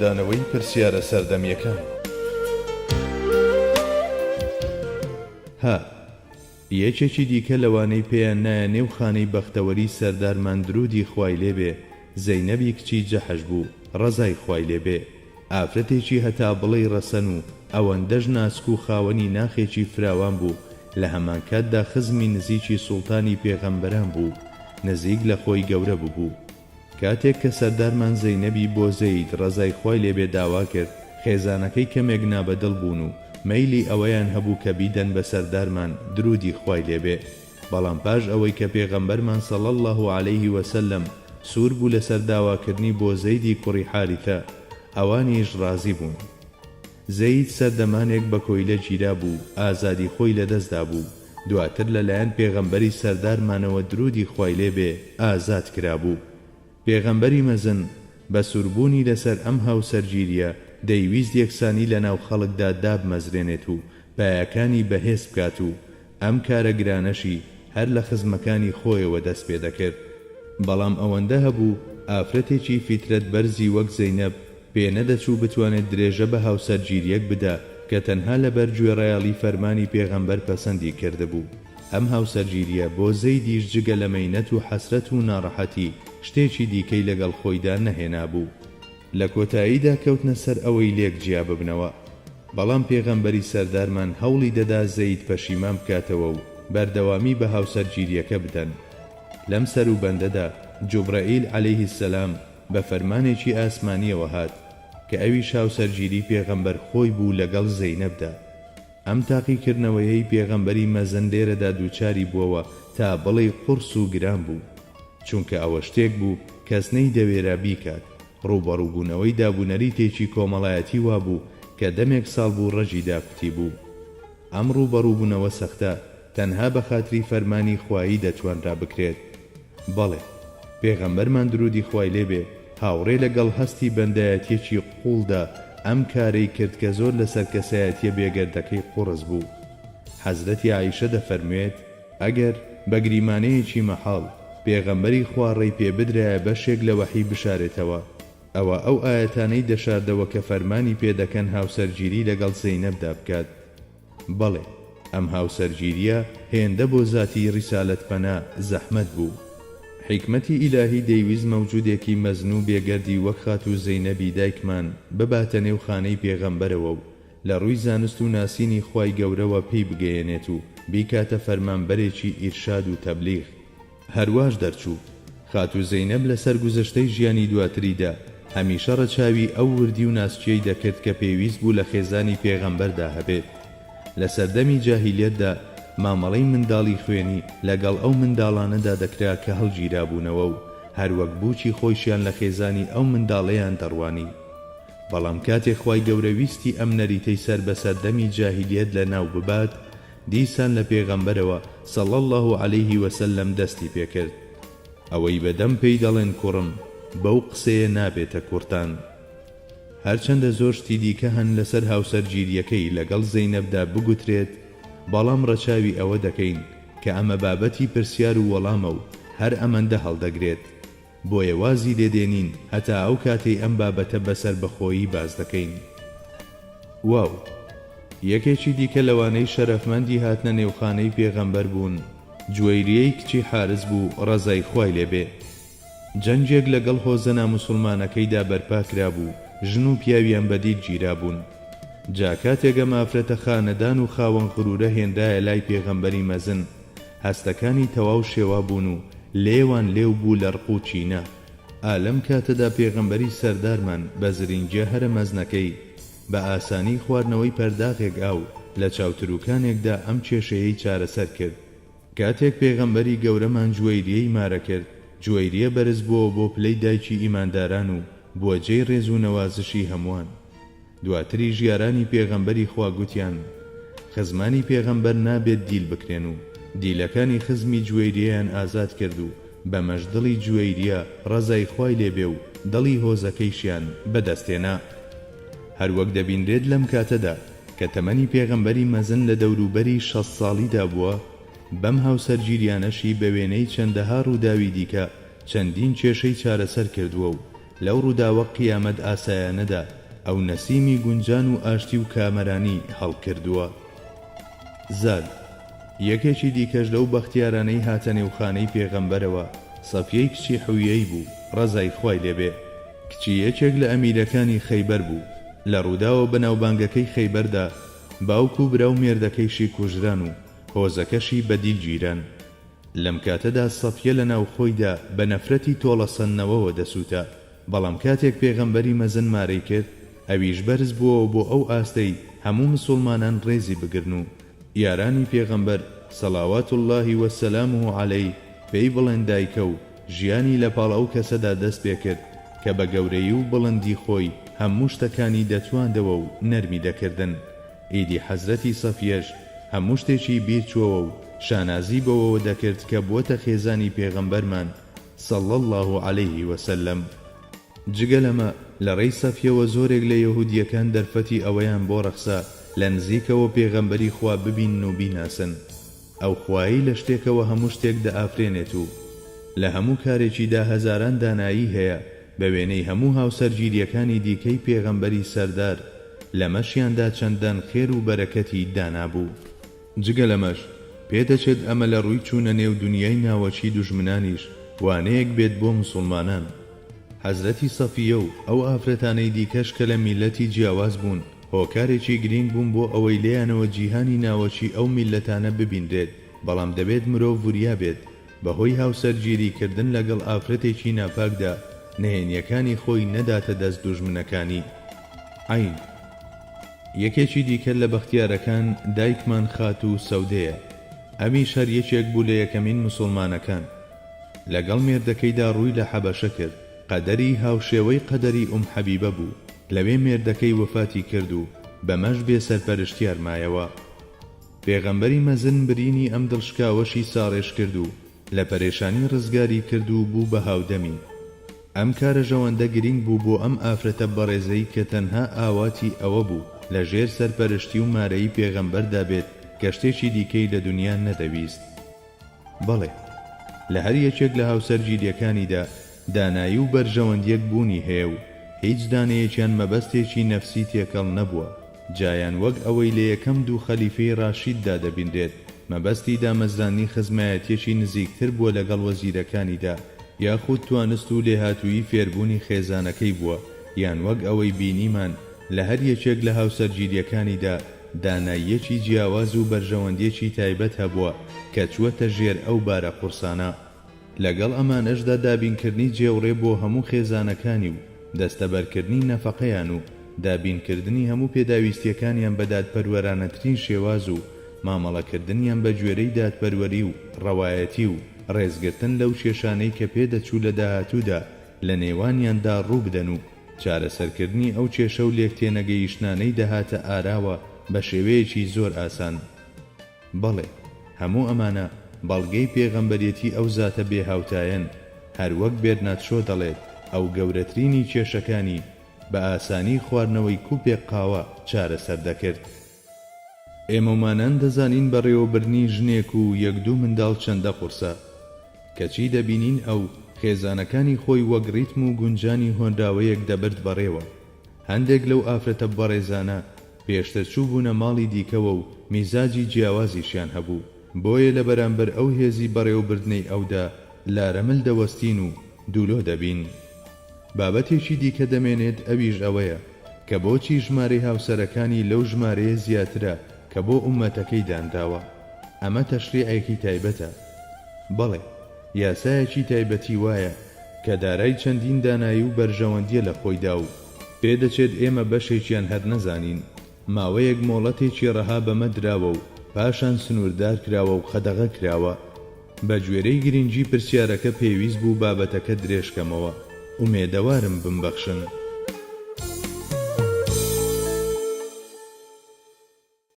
دانەوەی پرسیارە سەردەمیەکان. یەکێکی دیکە لەوانەی پێیان نایە نێو خانەی بەختەوەری سەردارمان درودی خوای لێبێ زەینەبی کچی جەحش بوو ڕەزای خوای لێبێ، ئافرەتێکی هەتا بڵێی ڕەسەن و ئەوەندەش ناسک و خاوەنی ناخێکی فراوان بوو. لە هەمان کاتدا خزمی نزیکی سوڵتانی پێغەمبەران بوو، نزیک لە خۆی گەورە بوو. کاتێک کە سەردارمان زەینەبی بۆ زەید ڕەزای خوای لێبێ داوا کرد، خێزانەکەی کەمێک نابەدڵ بوون و مەیلی ئەوەیان هەبوو کە بیدەن بە سەردارمان درودی خوای لێبێ. بەڵام پاش ئەوەی کە پێغەمبەرمان صلی الله علیه وسلم سوور بوو لەسەر داواکردنی بۆ زەیدی کوڕی حارثە، ئەوانیش ڕازی بوون. زەید سەردەمانێک بە کۆیلە گیرا بوو، ئازادی خۆی لەدەستدا بوو. دواتر لەلایەن پێغەمبەری سەردارمانەوە درودی خوای لێبێ ئازاد کرابوو. پێغەمبەری مەزن بە سووربوونی لەسەر ئەم هاوسەرگیریە دەیویست یەکسانی لە ناو خەڵکدا دابمەزرێنێت و پایەکانی بەهێز بکات و ئەم کارە گرانەشی هەر لە خزمەکانی خۆیەوە دەست پێ دەکرد. بەڵام ئەوەندە هەبوو ئافرەتێکی فیترەت بەرزی وەک زەینەب پێنەدەچوو بتوانێت درێژە بە هاوسەرگیریەک بدا کە تەنها لەبەر گوێڕایەڵی فەرمانی پێغەمبەر پەسەندی کردبوو. ئەم هاوسەرگیریە بۆ زەیدیش جگە لە مەینەت و حەسرەت و ناڕەحەتی شتێکی دیکەی لەگەڵ خۆیدا نەهێنا بوو. لە کۆتاییدا کەوتنە سەر ئەوەی لێک جیا ببنەوە. بەڵام پێغەمبەری سەردارمان هەوڵی دەدا زەید پەشیمان بکاتەوە و بەردەوامی بە هاوسەرگیریەکە بدەن. لەم سەر و بەندەدا جوبرائیل عەلەیه السەلام بە فەرمانێکی ئاسمانیەوە هات کە ئەویش هاوسەرگیری پێغەمبەر خۆی بوو لەگەڵ زەینەبدا. ئەم تاقیکردنەوەیەی پێغەمبەری مەزن لێرەدا دووچاری بووەوە تا بڵێ قورس و گران بوو، چونکە ئەوە شتێک بوو کەس نەیدەوێرا بیکات. ڕوبەڕووبوونەوەی دابوونەری تێکی کۆمەڵایەتی وا بوو کە دەمێک ساڵ بوو ڕەجی داکوتی بوو. ئەم ڕوبەڕووبوونەوە سەختە، تەنها بە خاتری فەرمانی خوایی دەتوانرا بکرێت. بەڵێ پێغەمبەرمان درودی خوای لێبێ هاوڕێ لەگەڵ هەستی بەندایەتیەکی قوڵدا ئەم کارەی کرد کە زۆر لەسەر کەسایەتیە بێگەردەکەی قوڕس بوو. حەزرەتی عایشە دەفەرموێت ئەگەر بە گریمانەیەکی مەحاڵ پێغەمبەری خوا ڕێی پێ بدرایە بەشێک لە وەحی بشارێتەوە، ئەوە ئەو ئاەتانەی دەشاردەوە کە فەرمانی پێدەکەن هاوسەرگیری لەگەڵ زەینەبدا بکات. بەڵێ ئەم هاوسەرگیریە هێندە بۆ ذاتی ڕیسالەتپەنا زەحمەت بوو. حکمەتی ئیلاهی دەیویست مەوجودێکی مەزنوو بێگەردی وەک خاتوو زەینەبی دایکمان بباتە نێو خانەی پێغەمبەرەوە و لە ڕووی زانست و ناسینی خوای گەورەوە پێی بگەیەنێت و بیکاتە فەرمانبەرێکی ئیرشاد و تەبلیغ. هەرواش دەرچوو خاتوو زەینەب لەسەر گوزەشتەی ژیانی دواتریدا هەمیشە ڕەچاوی ئەو وردی و ناسچیەی دەکرد کە پێویست بوو لە خێزانی پێغەمبەردا هەبێت. لە سەردەمی جاهیلیەتدا مامەڵەی منداڵی خوێنی لەگەڵ ئەو منداڵانەدا دەکرا کە هەڵگیرابوونەوە و هەروەک بووکی خۆشیان لە خێزانی ئەو منداڵەیان دەڕوانی. بەڵام کاتێک خوای گەورە ویستی ئەم نەریتەی سەر بە سەردەمی جاهیلیەت لە ناو ببات، دیسان لە پێغەمبەرەوە صلی الله علیه وسلم دەستی پێکرد. ئەوەی بەدەم پێی دەڵێن کوڕم بەو قسەیە نابێتە کورتان. هەرچەندە زۆر شتی دیکە هەن لەسەر هاوسەرگیریەکەی لەگەڵ زەینەبدا بگوترێت، بەڵام ڕەچاوی ئەوە دەکەین کە ئەمە بابەتی پرسیار و وەڵامە و هەر ئەمەندە هەڵدەگرێت. بۆیە وازی لێدێنین هەتا ئەو کاتەی ئەم بابەتە بەسەر بەخۆیی باز دەکەین. واو، یەکێکی دیکە لەوانەی شەرەفمەندی هاتنە نێوخانەی پێغەمبەر بوون جوەیریەی کچی حارس بوو ڕەزای خوای لێبێ. جەنجێک لەگەڵ هۆزە ناموسڵمانەکەیدا بەرپا کرا بوو، ژن و پیاویان بەدید گیرا بوون. جا کاتێکە مافرەتە خانەدان و خاوەن غرورە هێندایە لای پێغەمبەری مەزن، هەستەکانی تەواو شێوا بوون و لێوان لێو بوو لە ڕق و چینە. ئالەم کاتەدا پێغەمبەری سەردارمان بە زرینجە هەرە مەزنەکەی بە ئاسانی خواردنەوەی پەرداغێک ئاو لە چاوتروکانێکدا ئەم کێشەیەی چارەسەر کرد. کاتێک پێغەمبەری گەورەمان جوەیریەی مارە کرد، جوەیریە بەرز بووە بۆ پلەی دایکی ئیمانداران و بۆجێی ڕێز و نەوازشی هەمووان. دواتری ژیارانی پێغەمبەری خوا گوتیان خزمانی پێغەمبەر نابێت دیل بکرێن و دیلەکانی خزمی جوەیریەیان ئازاد کرد و بە مەشدڵی جوەیریە ڕەزای خوای لێبێ و دڵی هۆزەکەیشیان بەدەستێنا. هەروەک دەبینرێت لەم کاتەدا کە تەمەنی پێغەمبەری مەزن لە دەوروبەری 60 ساڵیدا بووە، بەم هاوسەرگیریانەشی بە وێنەی چەندەها ڕووداوی دیکە چەندین کێشەی چارەسەر کردووە و لەو ڕووداوە قیامەت ئاسایانەدا ئەو نەسیمی گونجان و ئاشتی و کامەرانی هەڵکردووە. زاد یەکێکی دیکەش لەو بەختیارانەی هاتە نێوخانەی پێغەمبەرەوە سەفیەی کچی حویەی بوو ڕەزای خوای لێبێ. کچی یەکێک لە ئەمیرەکانی خەیبەر بوو. لە ڕووداوە بەناوبانگەکەی خەیبەردا باوک و برا و مێردەکەیشی کوژران و هۆزەکەشی بەدیل گیران. لەم کاتەدا سەفیە لە ناو خۆیدا بە نەفرەتی تۆڵەسەندنەوەوە دەسووتە، بەڵام کاتێک پێغەمبەری مەزن مارەی کرد ئەویش بەرز بووەوە بۆ ئەو ئاستەی هەموو مسلمانان ڕێزی بگرن و یارانی پێغەمبەر سەڵاوات الله وەسەلامه عەلەیه پێی بڵێن دایکە و ژیانی لە پاڵ ئەو کەسەدا دەست پێ کرد کە بە گەورەی و بڵندی خۆی هەموو شتەکانی دەتواندەوە و نەرمی دەکردن. ئیدی حەزرەتی سەفیەش هەموو شتێکی بیر چووەوە و شانازی بەوەوە دەکرد کە بووەتە خێزانی پێغەمبەرمان صلی الله عەلەیه وسلم. جگە لەمە لە ڕێی سەفیەوە زۆرێک لە یەهودیەکان دەرفەتی ئەوەیان بۆ ڕەخسا لە نزیکەوە پێغەمبەری خوا ببینن و بیناسن. ئەو خوایی لە شتێکەوە هەموو شتێک دەئافرێنێت و لە هەموو کارێکیدا هەزاران دانایی هەیە بە وێنەی هەموو هاوسەرگیریەکانی دیکەی پێغەمبەری سەردار لەمەشیاندا چەندان خێر و بەرەکەتی دانابوو. جگە لەمەش پێدەچێت ئەمە لە ڕووی چوونە نێو دنیای ناوەچی دوژمنانیش وانەیەک بێت بۆ مسلمانان. حەزرەتی سەفیە و ئەو ئافرەتانەی دیکەش کە لە میلەتی جیاواز بوون هۆکارێکی گرنگ بوون بۆ ئەوەی لێیانەوە جیهانی ناوەچی ئەو میلەتانە ببیندرێت، بەڵام دەبێت مرۆڤ وریا بێت بەهۆی هاوسەرگیریکردن لەگەڵ ئافرەتێکی ناپاکدا نهێنیەکانی خۆی نەداتە دەست دوژمنەکانی. عین یەکێکی دیکە لە بەختیارەکان دایکمان خات و سەودەیە. ئەمیش هەر یەکێک بوو لە یەکەمین مسلمانەکان. لەگەڵ مێردەکەیدا ڕووی لە حەبەشە کرد. قەدەری هاوشێوەی قەدەری حەبیبە بوو. لەوێ مێردەکەی وەفاتی کرد و بەمەش بێ سەرپەرشتیار مایەوە. پێغەمبەری مەزن برینی ئەم دڵشکاوەشی ساڕێش کرد و لە پەرێشانی ڕزگاری کرد و بوو بە هاودەمی. ئەم کارە ژەوەندە گرنگ بوو بۆ ئەم ئافرەتە بەڕێزەی کە تەنها ئاواتی ئەوە بوو لە ژێر سەرپەرشتی و مارەی پێغەمبەردا بێت کە شتێکی دیکەی لە دنیا نەدەویست. بەڵێ لە هەر یەکێک لە هاوسەرگیریەکانیدا دانایی و بەرژەوەندیەک بوونی هەیە و هیچ دانەیەکیان مەبەستێکی نەفسی تێکەڵ نەبووە، جایان وەک ئەوەی لە یەکەم دوو خەلیفەی ڕاشیددا دەبیندرێت مەبەستی دامەزرانی خزمایەتیەکی نزیکتر بووە لەگەڵ وەزیرەکانیدا، یاخود توانست و لێهاتووی فێربوونی خێزانەکەی بووە، یان وەک ئەوەی بینیمان لە هەر یەکێک لە هاوسەرگیریەکانیدا داناییەکی جیاواز و بەرژەوەندیەکی تایبەت هەبووە کە چووەتە ژێر ئەو بارە قورسانە. لەگەڵ ئەمانەشدا دابینکردنی جێوڕێ بۆ هەموو خێزانەکانی و دەستەبەرکردنی نەفەقەیان و دابینکردنی هەموو پێداویستیەکانیان بە دادپەروەرانەترین شێواز و مامەڵەکردنیان بە گوێرەی دادپەروەری و ڕەوایەتی و ڕێزگرتن لەو کێشانەی کە پێدەچوو لە داهاتوودا لە نێوانیاندا ڕوو بدەن و چارەسەرکردنی ئەو کێشە و لێکتێنەگەیشتانەی دەهاتە ئاراوە بە شێوەیەکی زۆر ئاسان. بەڵێ هەموو ئەمانە بەڵگەی پێغەمبەرێتی ئەو زاتە بێهاوتایەن، هەروەک بێرناتشۆ دەڵێت ئەو گەورەترینی کێشەکانی بە ئاسانی خواردنەوەی کوپێک قاوە چارەسەر دەکرد. ئێمەمانان دەزانین بەڕێوەبردنی ژنێک و یەک دوو منداڵ چەندە قورسە، کەچی دەبینین ئەو خێزانەکانی خۆی وەک ریتم و گونجانی هۆنداوەیەک دەبرد بەڕێوە. هەندێک لەو ئافرەتە بەڕێزانە پێشتر چوو بوونە ماڵی دیکەوە و میزاجی جیاوازیشیان هەبوو، بۆیە لە بەرامبەر ئەو هێزی بەڕێوەبردنەی ئەودا لارەمل دەوەستین و دوولۆ دەبین. بابەتێکی دیکە دەمێنێت ئەویش ئەوەیە کە بۆچی ژمارەی هاوسەرەکانی لەو ژمارەیە زیاترە کە بۆ ئومەتەکەی دانراوە. ئەمە تەشریعێکی تایبەتە. بەڵێ یاسایەکی تایبەتی وایە کە دارای چەندین دانایی و بەرژەوەندیە لە خۆیدا و پێدەچێت ئێمە بەشێکیان هەر نەزانین. ماوەیەک مۆڵەتێکی ڕەها بەمە دراوە و پاشان سنووردار کراوە و خەدەغە کراوە. بە گوێرەی گرنگی پرسیارەکە پێویست بوو بابەتەکە درێژکەمەوە. ئومێدەوارم بمبەخشن.